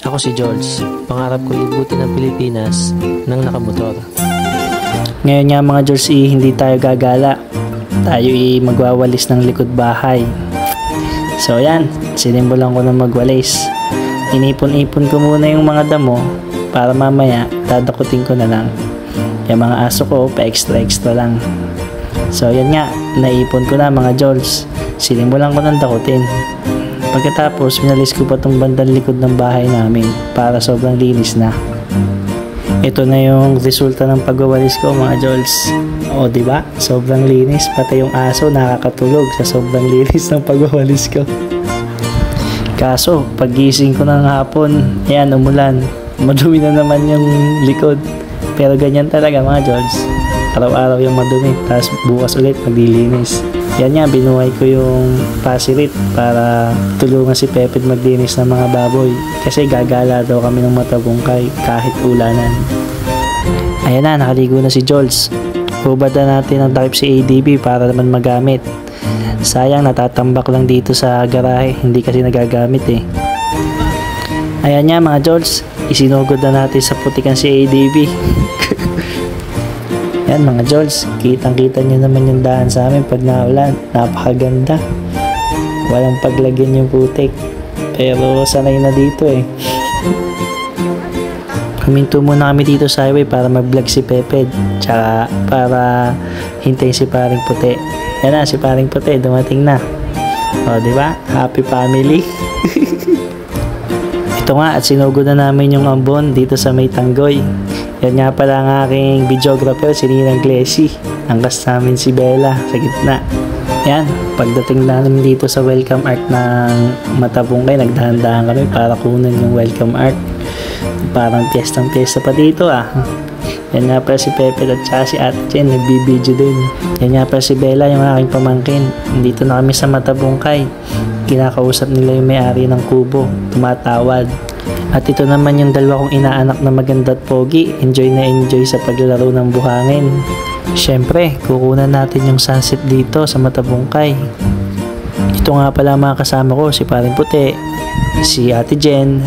Ako si Jules. Pangarap ko libutin ang Pilipinas nang nakamotor. Ngayon nga mga Jules, hindi tayo gagala. Tayo magwawalis ng likod bahay. So yan, sinimbolan ko na magwalis. Inipon-ipon ko muna yung mga damo para mamaya dadakutin ko na lang. Yung mga aso ko pa extra lang. So yan nga, naipon ko na mga Jules. Sinimbolan ko ng dakutin. Pagkatapos, minalis ko pa tong bandang likod ng bahay namin para sobrang linis na. Ito na yung resulta ng pagwawalis ko mga Jols. O diba? Sobrang linis. Pati yung aso nakakatulog sa sobrang linis ng pagwawalis ko. Kaso, pagising ko ng hapon, ayan, umulan. Madumi na naman yung likod. Pero ganyan talaga mga Jols. Araw-araw yung madumi. Tapos bukas ulit maglilinis. Yan nga, binuhay ko yung pasirit para tulungan si Pepe maglinis ng mga baboy. Kasi gagala daw kami ng matabungkay kahit ulanan. Ayan na, nakaligo na si Jules. Hubad na natin ang takip si ADB para naman magamit. Sayang, natatambak lang dito sa garahe. Hindi kasi nagagamit eh. Ayan nga mga Jules, isinugod na natin sa putikan si ADB. Yan mga Jols, kitang-kita nyo naman yung daan sa amin pag naulan. Napakaganda. Walang paglagyan yung putik. Pero sanay na dito eh. Huminto muna kami dito sa highway para mag-vlog si Pepe. Tsaka para hintayin si Paring Puti. Yan na, si Paring Puti, dumating na. O, diba? Happy family. Ito nga, at sinugod na namin yung ambon dito sa May Tanggoy. Yan nga pala ang aking videographer, si Ninang Glessy. Angkas namin si Bella sa gitna. Yan, pagdating namin dito sa welcome art ng Matabungkay, nagdahan-dahan kami para kunin yung welcome art. Parang piyestang-piyesta pa dito ah. Yan nga pala si Pepe at saka si Ate Jen, nagbibideo din. Yan nga pala si Bella, yung aking pamangkin. Dito na kami sa Matabungkay. Kinakausap nila yung may-ari ng kubo, tumatawad. At ito naman yung dalawa kong inaanak na maganda at pogi. Enjoy na enjoy sa paglalaro ng buhangin. Siyempre, kukunan natin yung sunset dito sa Matabungkay. Ito nga pala mga kasama ko, si Paring Puti, si Ate Jen,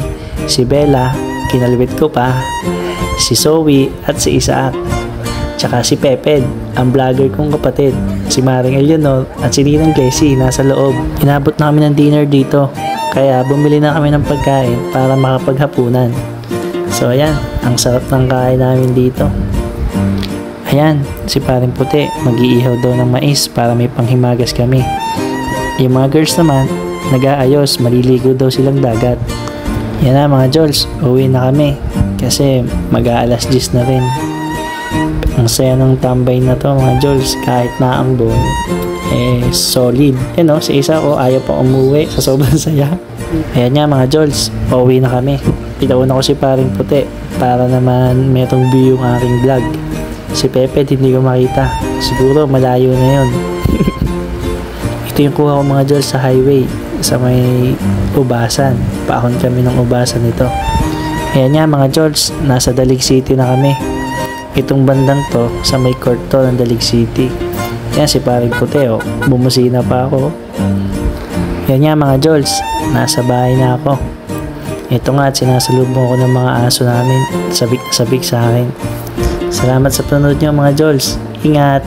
si Bella, kinalwit ko pa, si Zoe at si Isaac. Tsaka si Pepe, ang vlogger kong kapatid, si Maring Eleanor at si Ninang Glessy nasa loob. Inabot na kami ng dinner dito. Kaya bumili na kami ng pagkain para makapaghapunan. So ayan, ang sarap ng kain namin dito. Ayan, si Paring Puti, mag-iihaw daw ng mais para may panghimagas kami. Yung mga girls naman, nag-aayos, maliligo daw silang dagat. Yan na mga Jols, uwi na kami kasi mag-aalas 10 na rin. Ang saya ng tambay na to mga Jols, kahit na ang buong solid. Yan o, si isa ko ayaw pa umuwi sa sobrang saya. Ayan nga mga Jols, pauwi na kami. Pinauna ko si Paring Puti para naman metong view yung aking vlog. Si Pepe hindi ko makita, siguro malayo na yun. Ito yung kuha ko mga Jols sa highway, sa may ubasan. Paahon kami ng ubasan nito. Ayan nga mga Jols, nasa Dalig City na kami. Itong bandang to, sa may court to ng Dalig City. Yan si Paring Puti oh, bumusina pa ako. Yan nga mga Jols, nasa bahay na ako. Ito nga at sinasalubong ko ng mga aso namin, sabik sa akin. Salamat sa panonood nyo mga Jols, ingat!